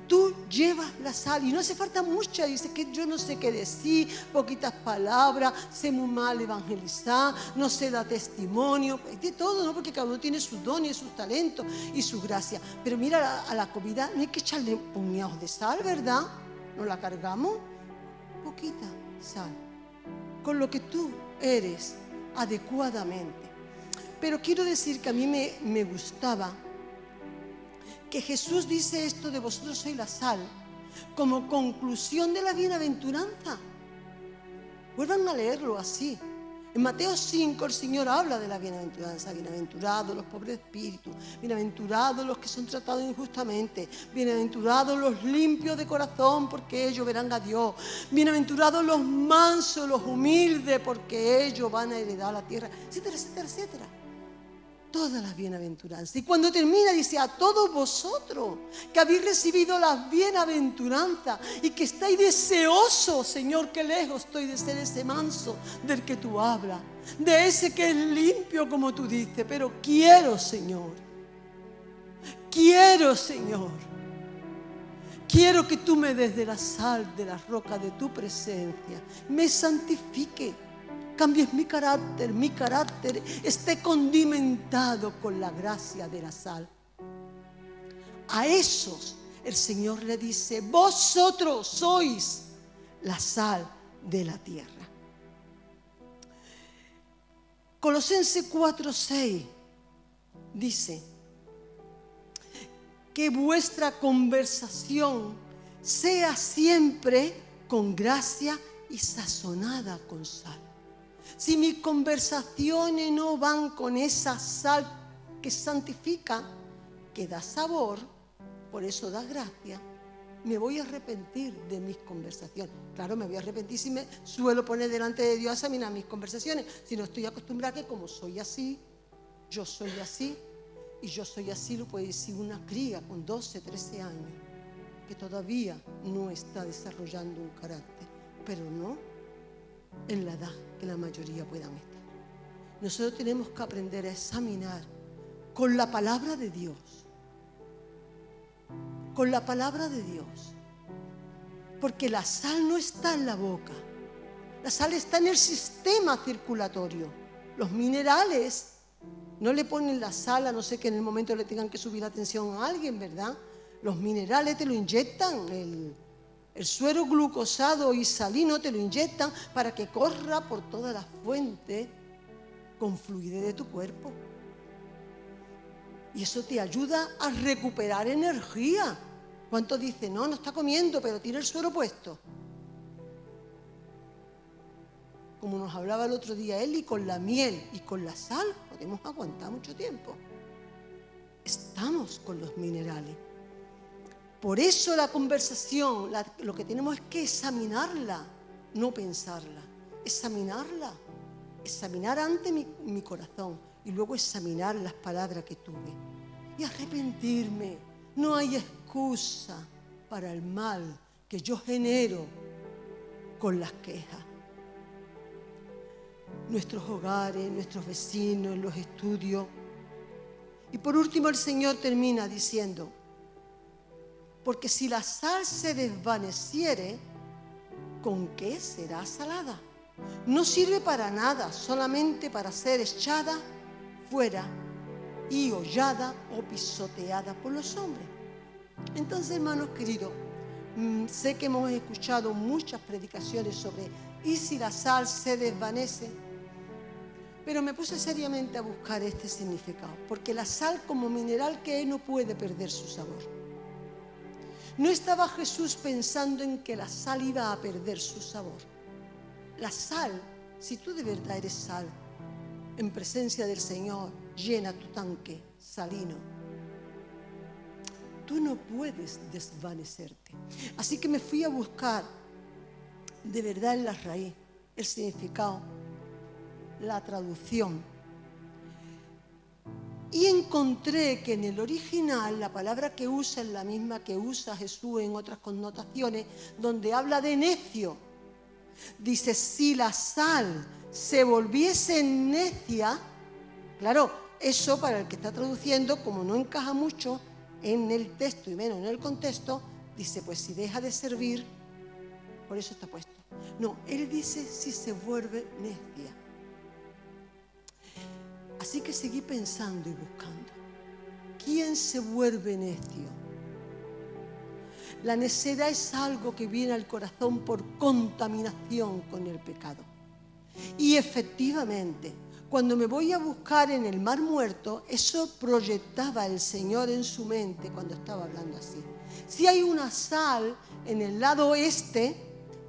[SPEAKER 1] Tú llevas la sal. Y no hace falta mucha. Dice que yo no sé qué decir, poquitas palabras, sé muy mal evangelizar, no sé dar testimonio. De todo, ¿no? Porque cada uno tiene sus dones, sus talentos y su gracia. Pero mira, a la comida no hay que echarle puñados de sal, ¿verdad? ¿No la cargamos? Poquita sal. Con lo que tú eres adecuadamente. Pero quiero decir que a mí me gustaba que Jesús dice esto de vosotros sois la sal como conclusión de la bienaventuranza. Vuelvan a leerlo así. En Mateo 5 el Señor habla de la bienaventuranza. Bienaventurados los pobres de espíritu, bienaventurados los que son tratados injustamente, bienaventurados los limpios de corazón porque ellos verán a Dios, bienaventurados los mansos, los humildes porque ellos van a heredar la tierra, etcétera, etcétera, etcétera. Todas las bienaventuranzas. Y cuando termina dice, a todos vosotros que habéis recibido las bienaventuranzas y que estáis deseosos, Señor, que lejos estoy de ser ese manso del que tú hablas, de ese que es limpio como tú dices, pero quiero, Señor, quiero que tú me des de la sal, de la roca de tu presencia, me santifique. Cambies mi carácter esté condimentado con la gracia de la sal. A esos el Señor le dice, vosotros sois la sal de la tierra. Colosenses 4:6 dice que vuestra conversación sea siempre con gracia y sazonada con sal. Si mis conversaciones no van con esa sal que santifica, que da sabor, por eso da gracia, me voy a arrepentir de mis conversaciones. Claro, me voy a arrepentir si me suelo poner delante de Dios a examinar mis conversaciones. Si no estoy acostumbrada que como soy así, yo soy así, y yo soy así, lo puede decir una cría con 12, 13 años, que todavía no está desarrollando un carácter, pero no en la edad que la mayoría puedan estar. Nosotros tenemos que aprender a examinar con la palabra de Dios. Con la palabra de Dios. Porque la sal no está en la boca. La sal está en el sistema circulatorio. Los minerales no le ponen la sal, a no ser que en el momento le tengan que subir la tensión a alguien, ¿verdad? Los minerales te lo inyectan, el suero glucosado y salino te lo inyectan para que corra por toda la fuente con fluidez de tu cuerpo. Y eso te ayuda a recuperar energía. ¿Cuántos dicen, no está comiendo, pero tiene el suero puesto? Como nos hablaba el otro día él, y con la miel y con la sal podemos aguantar mucho tiempo. Estamos con los minerales. Por eso la conversación, lo que tenemos es que examinarla, no pensarla. Examinarla. Examinar ante mi corazón y luego examinar las palabras que tuve. y arrepentirme. No hay excusa para el mal que yo genero con las quejas. Nuestros hogares, nuestros vecinos, los estudios. Y por último el Señor termina diciendo, porque si la sal se desvaneciere, ¿con qué será salada? No sirve para nada, solamente para ser echada fuera y hollada o pisoteada por los hombres. Entonces, hermanos queridos, sé que hemos escuchado muchas predicaciones sobre ¿y si la sal se desvanece? Pero me puse seriamente a buscar este significado, porque la sal como mineral que es no puede perder su sabor. No estaba Jesús pensando en que la sal iba a perder su sabor. La sal, si tú de verdad eres sal, en presencia del Señor, llena tu tanque salino. Tú no puedes desvanecerte. Así que me fui a buscar de verdad en la raíz el significado, la traducción. Y encontré que en el original la palabra que usa es la misma que usa Jesús en otras connotaciones, donde habla de necio. Dice, si la sal se volviese necia, claro, eso para el que está traduciendo, como no encaja mucho en el texto y menos en el contexto, dice, pues si deja de servir, por eso está puesto. No, él dice si se vuelve necia. Así que seguí pensando y buscando. ¿Quién se vuelve necio? La necedad es algo que viene al corazón por contaminación con el pecado. Y efectivamente, cuando me voy a buscar en el Mar Muerto, eso proyectaba el Señor en su mente cuando estaba hablando así. Si hay una sal en el lado oeste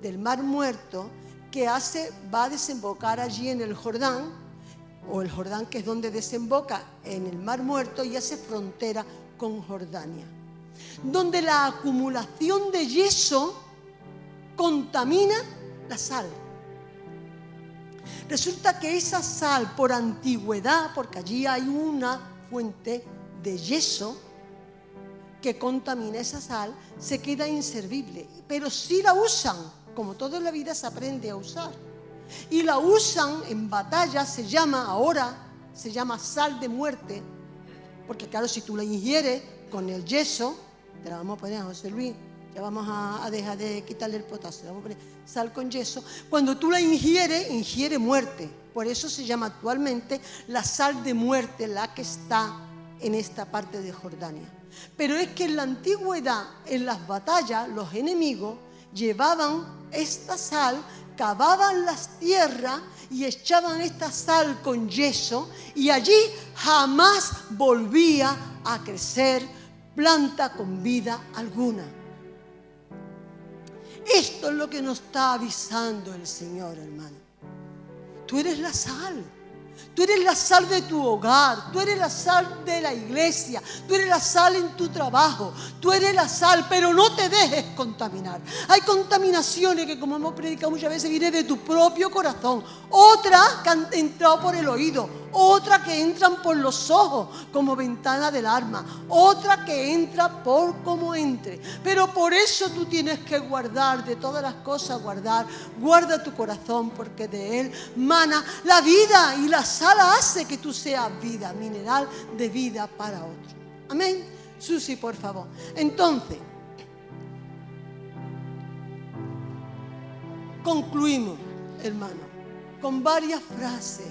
[SPEAKER 1] del Mar Muerto que va a desembocar allí en el Jordán, o el Jordán que es donde desemboca en el Mar Muerto y hace frontera con Jordania, donde la acumulación de yeso contamina la sal. Resulta que esa sal, por antigüedad, porque allí hay una fuente de yeso que contamina esa sal, se queda inservible. Pero si la usan, como todo en la vida se aprende a usar, y la usan en batalla, se llama sal de muerte, porque claro, si tú la ingieres con el yeso, te la vamos a poner a José Luis, ya vamos a dejar de quitarle el potasio, le vamos a poner sal con yeso. Cuando tú la ingieres, ingiere muerte. Por eso se llama actualmente la sal de muerte, la que está en esta parte de Jordania. Pero es que en la antigüedad, en las batallas, los enemigos llevaban esta sal, cavaban las tierras y echaban esta sal con yeso, y allí jamás volvía a crecer planta con vida alguna. Esto es lo que nos está avisando el Señor, hermano. Tú eres la sal. Tú eres la sal de tu hogar, tú eres la sal de la iglesia, tú eres la sal en tu trabajo, tú eres la sal, pero no te dejes contaminar. Hay contaminaciones que, como hemos predicado muchas veces, vienen de tu propio corazón, otras que han entrado por el oído, otras que entran por los ojos como ventana del alma, otra que entra por como entre. Pero por eso tú tienes que guardar, de todas las cosas guarda tu corazón, porque de él mana la vida, y la sal hace que tú seas vida, mineral de vida para otro. Amén. Susi, por favor. Entonces, concluimos, hermano, con varias frases.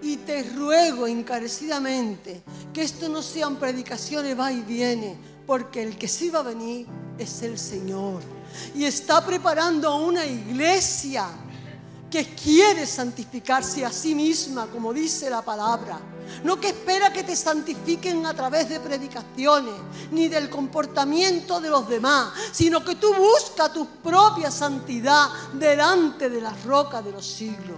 [SPEAKER 1] Y te ruego encarecidamente que esto no sean predicaciones va y viene, porque el que sí va a venir es el Señor. Y está preparando una iglesia que quiere santificarse a sí misma, como dice la palabra. No que espera que te santifiquen a través de predicaciones, ni del comportamiento de los demás, sino que tú buscas tu propia santidad delante de la roca de los siglos.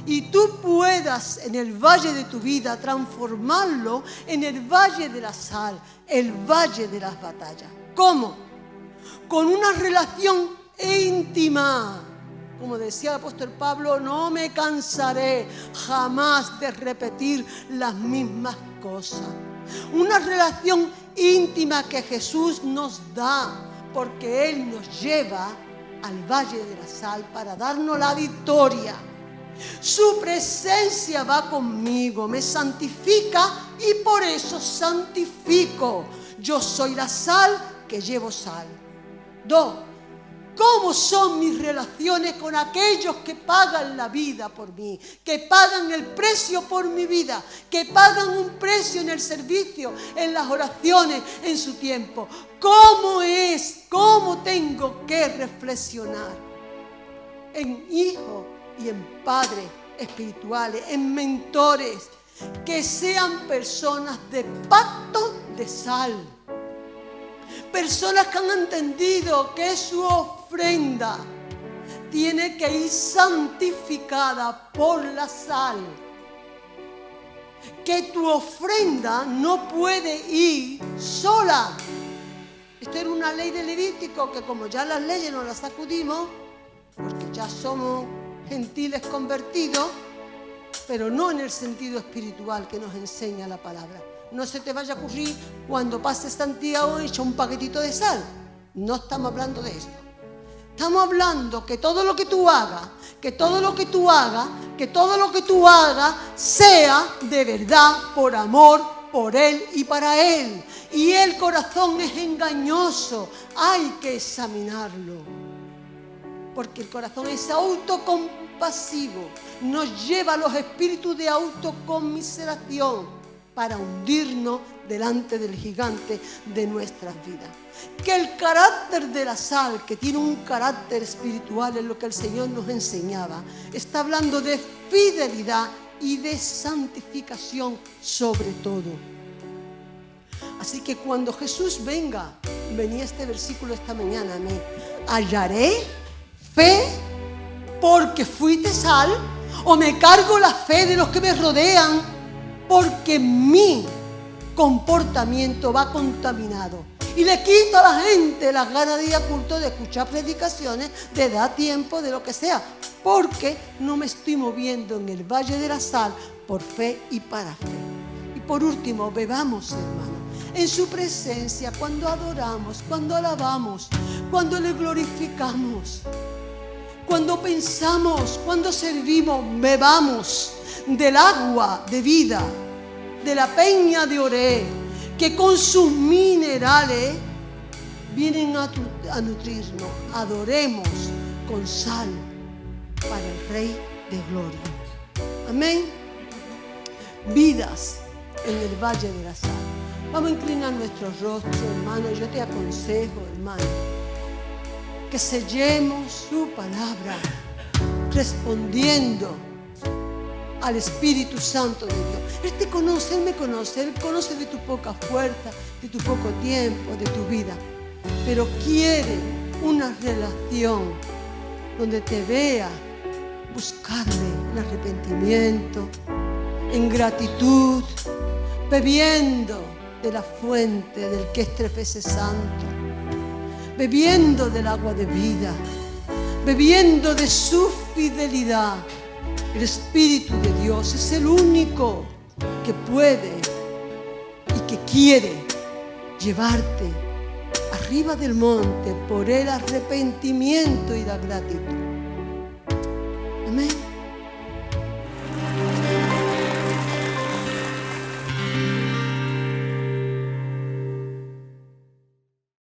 [SPEAKER 1] Y tú puedas en el valle de tu vida transformarlo en el valle de la sal, el valle de las batallas. ¿Cómo? Con una relación íntima. Como decía el apóstol Pablo, no me cansaré jamás de repetir las mismas cosas. Una relación íntima que Jesús nos da, porque Él nos lleva al Valle de la Sal para darnos la victoria. Su presencia va conmigo, me santifica y por eso santifico. Yo soy la sal que llevo sal. 2. ¿Cómo son mis relaciones con aquellos que pagan la vida por mí? Que pagan el precio por mi vida, que pagan un precio en el servicio, en las oraciones, en su tiempo. ¿Cómo tengo que reflexionar en hijos y en padres espirituales, en mentores, que sean personas de pacto de sal? Personas que han entendido que su ofrenda tiene que ir santificada por la sal. Que tu ofrenda no puede ir sola. Esto era una ley de Levítico que, como ya las leyes nos las sacudimos, porque ya somos gentiles convertidos, pero no en el sentido espiritual que nos enseña la palabra. No se te vaya a ocurrir cuando pases Santiago echa un paquetito de sal. No estamos hablando de esto. Estamos hablando que todo lo que tú hagas, sea de verdad, por amor, por Él y para Él. Y el corazón es engañoso, hay que examinarlo. Porque el corazón es autocompasivo, nos lleva a los espíritus de autoconmiseración para hundirnos delante del gigante de nuestras vidas. Que el carácter de la sal, que tiene un carácter espiritual, es lo que el Señor nos enseñaba. Está hablando de fidelidad y de santificación sobre todo. Así que cuando Jesús venía este versículo esta mañana a mí, hallaré fe porque fuiste sal, o me cargo la fe de los que me rodean porque mi comportamiento va contaminado. Y le quito a la gente las ganas de ir a culto, de escuchar predicaciones, de dar tiempo, de lo que sea, porque no me estoy moviendo en el Valle de la Sal por fe y para fe. Y por último, bebamos, hermanos, en su presencia, cuando adoramos, cuando alabamos, cuando le glorificamos, cuando pensamos, cuando servimos, bebamos del agua de vida, de la peña de Oré, que con sus minerales vienen a nutrirnos. Adoremos con sal para el Rey de Gloria. Amén. Vidas en el Valle de la Sal. Vamos a inclinar nuestros rostros, hermanos. Yo te aconsejo, hermano, que sellemos su palabra respondiendo al Espíritu Santo de Dios. Él te conoce, Él me conoce, Él conoce de tu poca fuerza, de tu poco tiempo, de tu vida, pero quiere una relación donde te vea buscarle en arrepentimiento, en gratitud, bebiendo de la fuente del que es 3 veces santo, bebiendo del agua de vida, bebiendo de su fidelidad. El Espíritu de Dios es el único que puede y que quiere llevarte arriba del monte por el arrepentimiento y la gratitud.